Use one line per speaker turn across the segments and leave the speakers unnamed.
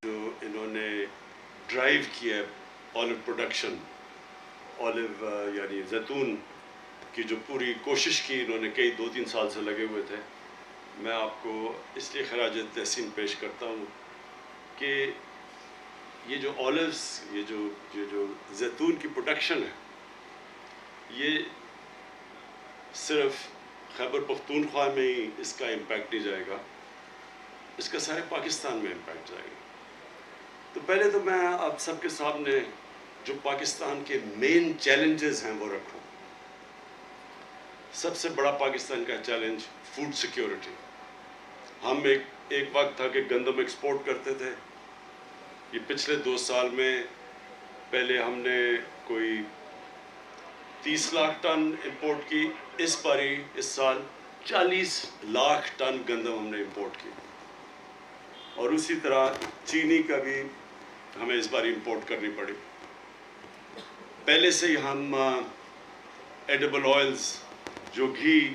جو انہوں نے ڈرائیو کیا ہے آلو پروڈکشن، آلو یعنی زیتون کی جو پوری کوشش کی انہوں نے، کئی 2-3 سال سے لگے ہوئے تھے. میں آپ کو اس لیے خراج تحسین پیش کرتا ہوں کہ یہ جو آلوز، یہ جو زیتون کی پروڈکشن ہے، یہ صرف خیبر پختونخوا میں ہی اس کا امپیکٹ نہیں جائے گا، اس کا سارے پاکستان میں امپیکٹ جائے گا. تو پہلے تو میں آپ سب کے سامنے جو پاکستان کے مین چیلنجز ہیں وہ رکھوں. سب سے بڑا پاکستان کا چیلنج فوڈ سیکیورٹی. ہم ایک وقت تھا کہ گندم ایکسپورٹ کرتے تھے. یہ پچھلے 2 سال میں پہلے ہم نے کوئی 30 لاکھ ٹن امپورٹ کی، اس سال 40 لاکھ ٹن گندم ہم نے امپورٹ کی. اور اسی طرح چینی کا بھی ہمیں اس بار امپورٹ کرنی پڑی. پہلے سے ہی ہم ایڈیبل آئلز، جو گھی،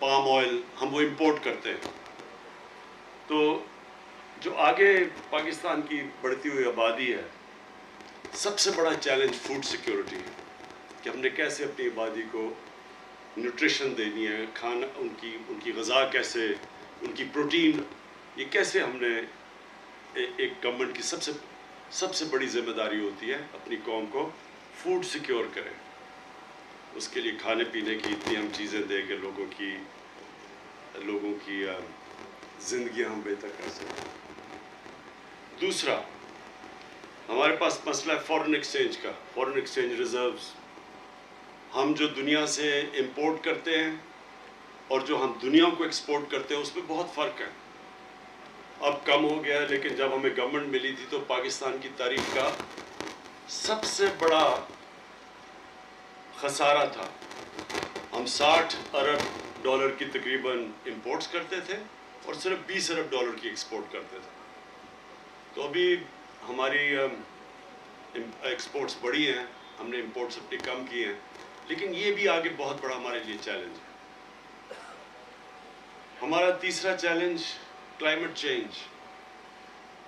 پام آئل، ہم وہ امپورٹ کرتے ہیں. تو جو آگے پاکستان کی بڑھتی ہوئی آبادی ہے، سب سے بڑا چیلنج فوڈ سیکیورٹی ہے کہ ہم نے کیسے اپنی آبادی کو نیوٹریشن دینی ہے، کھانا، ان کی غذا کیسے، ان کی پروٹین، یہ کیسے ہم نے ایک گورنمنٹ کی سب سے بڑی ذمہ داری ہوتی ہے اپنی قوم کو فوڈ سیکیور کرے. اس کے لیے کھانے پینے کی اتنی ہم چیزیں دیں کہ لوگوں کی زندگیاں ہم بہتر کر سکیں. دوسرا، ہمارے پاس مسئلہ ہے فورن ایکسچینج کا، فورن ایکسچینج ریزروز. ہم جو دنیا سے امپورٹ کرتے ہیں اور جو ہم دنیا کو ایکسپورٹ کرتے ہیں، اس میں بہت فرق ہے. اب کم ہو گیا ہے، لیکن جب ہمیں گورنمنٹ ملی تھی تو پاکستان کی تاریخ کا سب سے بڑا خسارہ تھا. ہم $60 ارب کی تقریباً امپورٹس کرتے تھے اور صرف $20 ارب کی ایکسپورٹ کرتے تھے. تو ابھی ہماری ایکسپورٹس بڑھی ہیں، ہم نے امپورٹس اپنی کم کی ہیں، لیکن یہ بھی آگے بہت بڑا ہمارے لیے چیلنج ہے. ہمارا تیسرا چیلنج کلائمیٹ چینج.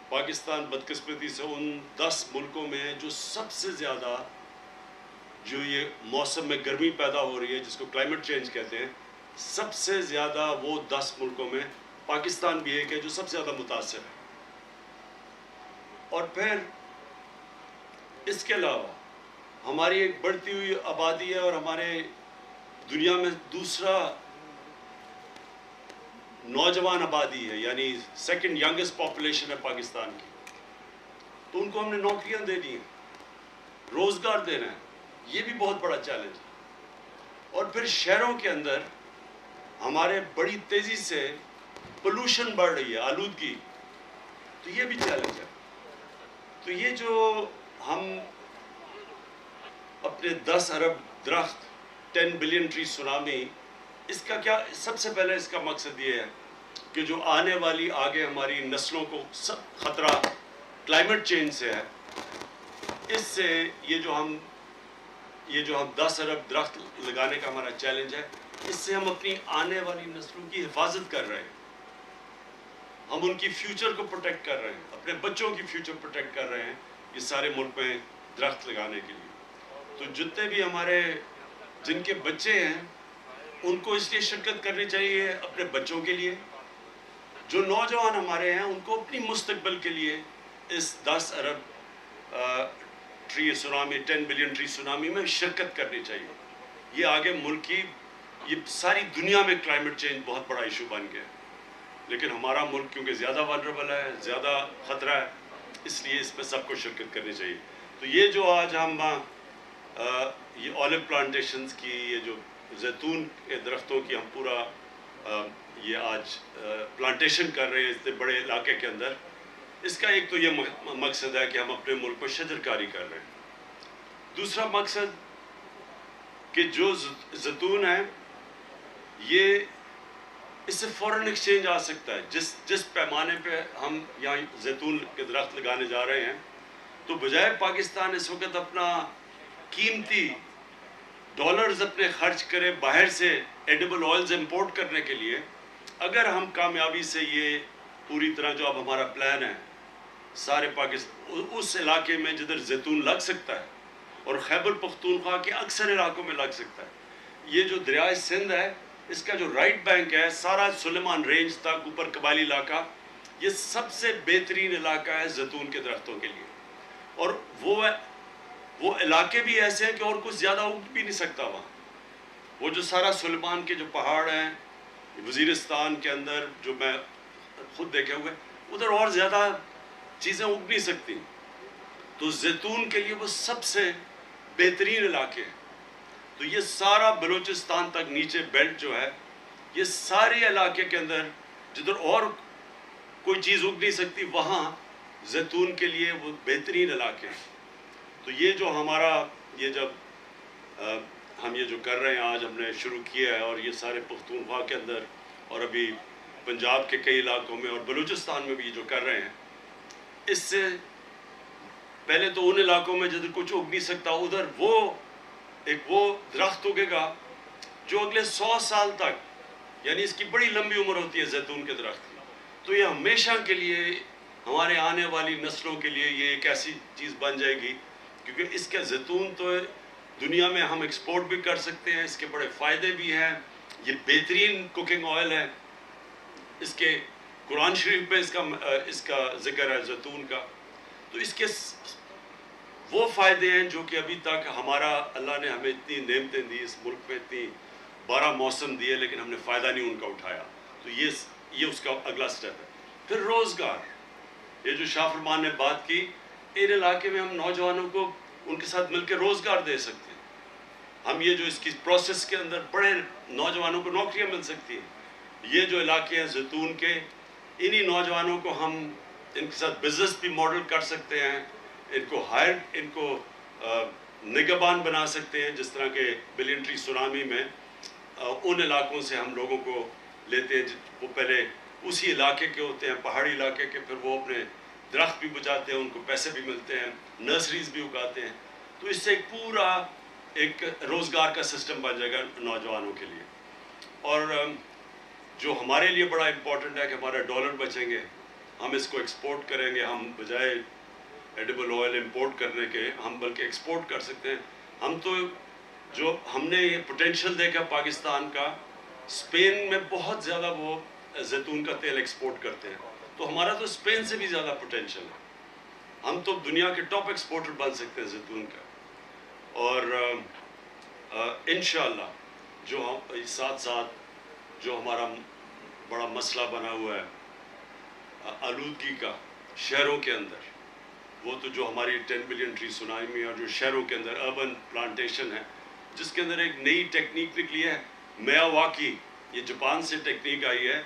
پاکستان بدقسمتی سے ان 10 ملکوں میں ہے جو سب سے زیادہ، جو یہ موسم میں گرمی پیدا ہو رہی ہے جس کو کلائمیٹ چینج کہتے ہیں، سب سے زیادہ وہ 10 ملکوں میں پاکستان بھی ایک ہے جو سب سے زیادہ متاثر ہے. اور پھر اس کے علاوہ ہماری ایک بڑھتی ہوئی آبادی ہے اور ہمارے دنیا میں دوسرا نوجوان آبادی ہے، یعنی سیکنڈ ینگسٹ پاپولیشن ہے پاکستان کی. تو ان کو ہم نے نوکریاں دینی ہیں، روزگار دینا ہے، یہ بھی بہت بڑا چیلنج ہے. اور پھر شہروں کے اندر ہمارے بڑی تیزی سے پولوشن بڑھ رہی ہے، آلودگی، تو یہ بھی چیلنج ہے. تو یہ جو ہم اپنے 10 ارب درخت، 10 بلین ٹری سونامی، اس کا کیا، سب سے پہلے اس کا مقصد یہ ہے کہ جو آنے والی آگے ہماری نسلوں کو خطرہ کلائمیٹ چینج سے ہے، اس سے یہ جو ہم 10 ارب درخت لگانے کا ہمارا چیلنج ہے، اس سے ہم اپنی آنے والی نسلوں کی حفاظت کر رہے ہیں. ہم ان کی فیوچر کو پروٹیکٹ کر رہے ہیں، اپنے بچوں کی فیوچر پروٹیکٹ کر رہے ہیں یہ سارے ملک میں درخت لگانے کے لیے. تو جتنے بھی ہمارے جن کے بچے ہیں ان کو اس لیے شرکت کرنی چاہیے اپنے بچوں کے لیے. جو نوجوان ہمارے ہیں ان کو اپنی مستقبل کے لیے اس 10 ارب tree tsunami, 10 billion tree tsunami میں شرکت کرنی چاہیے. یہ آگے ملک کی، یہ ساری دنیا میں کلائمیٹ چینج بہت بڑا ایشو بن گیا ہے، لیکن ہمارا ملک کیونکہ زیادہ ولنریبل ہے، زیادہ خطرہ ہے، اس لیے اس پہ سب کو شرکت کرنی چاہیے. تو یہ جو آج ہم یہ آلو پلانٹیشنز کی، یہ جو زیتون کے درختوں کی ہم پورا یہ آج پلانٹیشن کر رہے ہیں اتنے بڑے علاقے کے اندر، اس کا ایک تو یہ مقصد ہے کہ ہم اپنے ملک کو شجرکاری کر رہے ہیں. دوسرا مقصد کہ جو زیتون ہے، یہ اس سے فورن ایکسچینج آ سکتا ہے. جس پیمانے پہ ہم یہاں زیتون کے درخت لگانے جا رہے ہیں، تو بجائے پاکستان اس وقت اپنا قیمتی ڈالرز اپنے خرچ کرے باہر سے ایڈیبل آئلز امپورٹ کرنے کے لیے، اگر ہم کامیابی سے یہ پوری طرح جو اب ہمارا پلان ہے سارے پاکستان اس علاقے میں جدھر زیتون لگ سکتا ہے اور خیبر پختونخوا کے اکثر علاقوں میں لگ سکتا ہے. یہ جو دریائے سندھ ہے اس کا جو رائٹ بینک ہے سارا سلیمان رینج تک اوپر قبائلی علاقہ یہ سب سے بہترین علاقہ ہے زیتون کے درختوں کے لیے. اور وہ علاقے بھی ایسے ہیں کہ اور کچھ زیادہ اگ بھی نہیں سکتا وہاں. وہ جو سارا سلیمان کے جو پہاڑ ہیں وزیرستان کے اندر جو میں خود دیکھے ہوئے ادھر اور زیادہ چیزیں اگ نہیں سکتی. تو زیتون کے لیے وہ سب سے بہترین علاقے ہیں. تو یہ سارا بلوچستان تک نیچے بیلٹ جو ہے یہ سارے علاقے کے اندر جدھر اور کوئی چیز اگ نہیں سکتی وہاں زیتون کے لیے وہ بہترین علاقے ہیں. تو یہ جو ہمارا یہ جب ہم یہ جو کر رہے ہیں آج ہم نے شروع کیا ہے اور یہ سارے پختونخوا کے اندر اور ابھی پنجاب کے کئی علاقوں میں اور بلوچستان میں بھی یہ جو کر رہے ہیں اس سے پہلے تو ان علاقوں میں جدھر کچھ اگ نہیں سکتا ادھر وہ درخت اگے گا جو اگلے 100 سال تک یعنی اس کی بڑی لمبی عمر ہوتی ہے زیتون کے درخت کی. تو یہ ہمیشہ کے لیے ہمارے آنے والی نسلوں کے لیے یہ ایک ایسی چیز بن جائے گی کیونکہ اس کا زیتون تو دنیا میں ہم ایکسپورٹ بھی کر سکتے ہیں. اس کے بڑے فائدے بھی ہیں. یہ بہترین کوکنگ آئل ہے. اس کے قرآن شریف میں اس کا ذکر ہے زیتون کا. تو اس کے وہ فائدے ہیں جو کہ ابھی تک ہمارا اللہ نے ہمیں اتنی نعمتیں دی اس ملک میں اتنی 12 موسم دیے لیکن ہم نے فائدہ نہیں ان کا اٹھایا. تو یہ اس کا اگلا سٹیپ ہے. پھر روزگار یہ جو شاہ فرمان نے بات کی ان علاقے میں ہم نوجوانوں کو ان کے ساتھ مل کے روزگار دے سکتے ہیں. ہم یہ جو اس کی پروسیس کے اندر بڑے نوجوانوں کو نوکریاں مل سکتی ہیں. یہ جو علاقے ہیں زیتون کے انہی نوجوانوں کو ہم ان کے ساتھ بزنس بھی ماڈل کر سکتے ہیں. ان کو نگہبان بنا سکتے ہیں جس طرح کہ بلین ٹری سونامی میں ان علاقوں سے ہم لوگوں کو لیتے ہیں وہ پہلے اسی علاقے کے ہوتے ہیں پہاڑی علاقے کے پھر وہ اپنے درخت بھی بچاتے ہیں ان کو پیسے بھی ملتے ہیں نرسریز بھی اگاتے ہیں. تو اس سے ایک پورا ایک روزگار کا سسٹم بن جائے گا نوجوانوں کے لیے. اور جو ہمارے لیے بڑا امپورٹنٹ ہے کہ ہمارا ڈالر بچیں گے ہم اس کو ایکسپورٹ کریں گے. ہم بجائے ایڈیبل آئل امپورٹ کرنے کے ہم بلکہ ایکسپورٹ کر سکتے ہیں. ہم تو جو ہم نے یہ پوٹینشیل دیکھا پاکستان کا اسپین میں بہت زیادہ وہ زیتون کا تیل ایکسپورٹ کرتے ہیں. تو ہمارا تو اسپین سے بھی زیادہ پوٹینشیل ہے. ہم تو دنیا کے ٹاپ ایکسپورٹر بن سکتے ہیں زیتون کا. اور انشاءاللہ جو ہم ساتھ ساتھ جو ہمارا بڑا مسئلہ بنا ہوا ہے آلودگی کا شہروں کے اندر وہ تو جو ہماری 10 بلین ٹری سونامی اور جو شہروں کے اندر اربن پلانٹیشن ہے جس کے اندر ایک نئی ٹیکنیک نکلی ہے میاواکی. یہ جاپان سے ٹیکنیک آئی ہے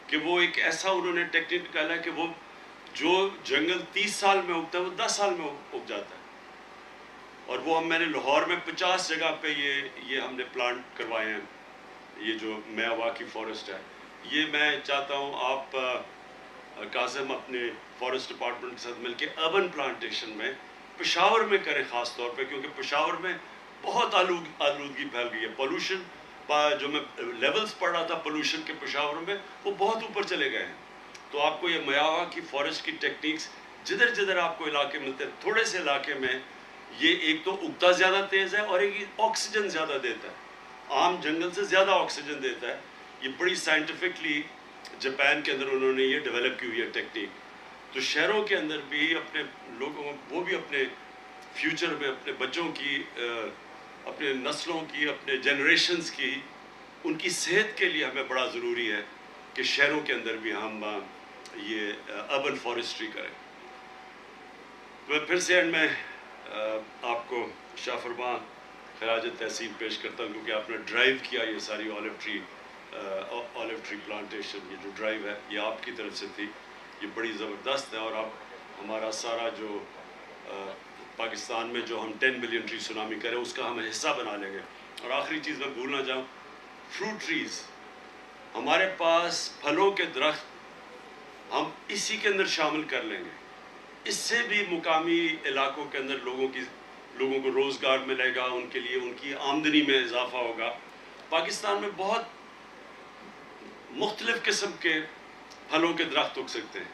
کہ وہ ایک ایسا انہوں نے ٹیکنیک نکالا ہے کہ وہ جو جنگل 30 سال میں اگتا ہے وہ 10 سال میں اگ جاتا ہے. اور وہ میں نے لاہور میں 50 جگہ پہ یہ ہم نے پلانٹ کروائے ہیں. یہ جو میاواکی فارسٹ ہے یہ میں چاہتا ہوں آپ قاسم اپنے فارسٹ ڈپارٹمنٹ کے ساتھ مل کے اربن پلانٹیشن میں پشاور میں کریں خاص طور پہ کیونکہ پشاور میں بہت آلودگی پھیل گئی ہے. پولوشن جو میں لیولز پڑھ رہا تھا پولوشن کے پشاور میں وہ بہت اوپر چلے گئے ہیں. تو آپ کو یہ میاواکی فارسٹ کی ٹیکنیکس جدھر جدھر آپ کو علاقے ملتے ہیں تھوڑے سے علاقے میں یہ ایک تو اگتا زیادہ تیز ہے اور ایک آکسیجن زیادہ دیتا ہے. عام جنگل سے زیادہ آکسیجن دیتا ہے. یہ بڑی سائنٹیفکلی جاپان کے اندر انہوں نے یہ ڈیولپ کی ہوئی ہے ٹیکنیک. تو شہروں کے اندر بھی اپنے لوگوں وہ بھی اپنے فیوچر میں اپنے بچوں کی اپنے نسلوں کی اپنے جنریشنز کی ان کی صحت کے لیے ہمیں بڑا ضروری ہے کہ شہروں کے اندر بھی ہم یہ اربن فارسٹری کریں. میں پھر سے اینڈ میں آپ کو شاہ فرمان خراج تحسین پیش کرتا ہوں کیونکہ آپ نے ڈرائیو کیا یہ ساری آلیو ٹری پلانٹیشن. یہ جو ڈرائیو ہے یہ آپ کی طرف سے تھی. یہ بڑی زبردست ہے اور اب ہمارا سارا جو پاکستان میں جو ہم 10 بلین ٹری سونامی کریں اس کا ہم حصہ بنا لیں گے. اور آخری چیز میں بھول نہ جاؤں فروٹ ٹریز ہمارے پاس پھلوں کے درخت ہم اسی کے اندر شامل کر لیں گے. اس سے بھی مقامی علاقوں کے اندر لوگوں کو روزگار ملے گا. ان کے لیے ان کی آمدنی میں اضافہ ہوگا. پاکستان میں بہت مختلف قسم کے پھلوں کے درخت اگ سکتے ہیں.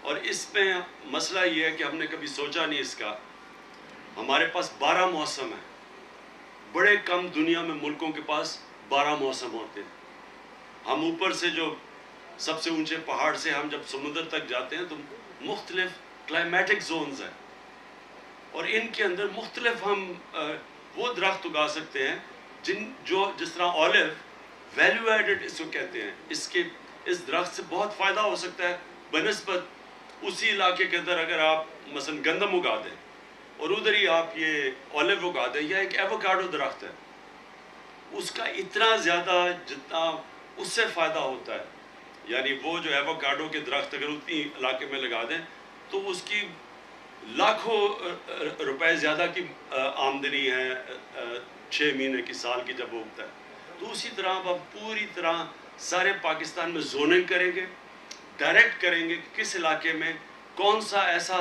اور اس میں مسئلہ یہ ہے کہ ہم نے کبھی سوچا نہیں اس کا. ہمارے پاس 12 موسم ہیں. بڑے کم دنیا میں ملکوں کے پاس 12 موسم ہوتے ہیں. ہم اوپر سے جو سب سے اونچے پہاڑ سے ہم جب سمندر تک جاتے ہیں تو مختلف کلائمیٹک زونز ہیں, اور ان کے اندر مختلف ہم وہ درخت اگا سکتے ہیں جس طرح اولیو ویلیو ایڈڈ اس کو کہتے ہیں. اس درخت سے بہت فائدہ ہو سکتا ہے بنسبت اسی علاقے کے اندر اگر آپ مثلا گندم اگا دیں اور ادھر ہی آپ یہ اولیو اگا دیں, یا ایک ایووکاڈو درخت ہے, اس کا اتنا زیادہ جتنا اس سے فائدہ ہوتا ہے. یعنی وہ جو ایووکاڈو کے درخت اگر اتنی علاقے میں لگا دیں تو اس کی لاکھوں روپے زیادہ کی آمدنی ہے 6 مہینے کی, سال کی جب اگتا ہے. تو اسی طرح اب ہم پوری طرح سارے پاکستان میں زوننگ کریں گے, ڈائریکٹ کریں گے کہ کس علاقے میں کون سا ایسا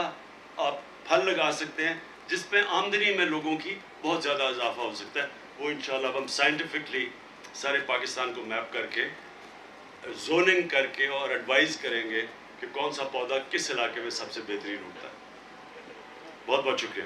آپ پھل لگا سکتے ہیں جس پہ آمدنی میں لوگوں کی بہت زیادہ اضافہ ہو سکتا ہے. وہ انشاءاللہ ہم سائنٹیفکلی سارے پاکستان کو میپ کر کے زوننگ کر کے اور ایڈوائز کریں گے کہ کون سا پودا کس علاقے میں سب سے بہترین ہوتا ہے. بہت بہت شکریہ.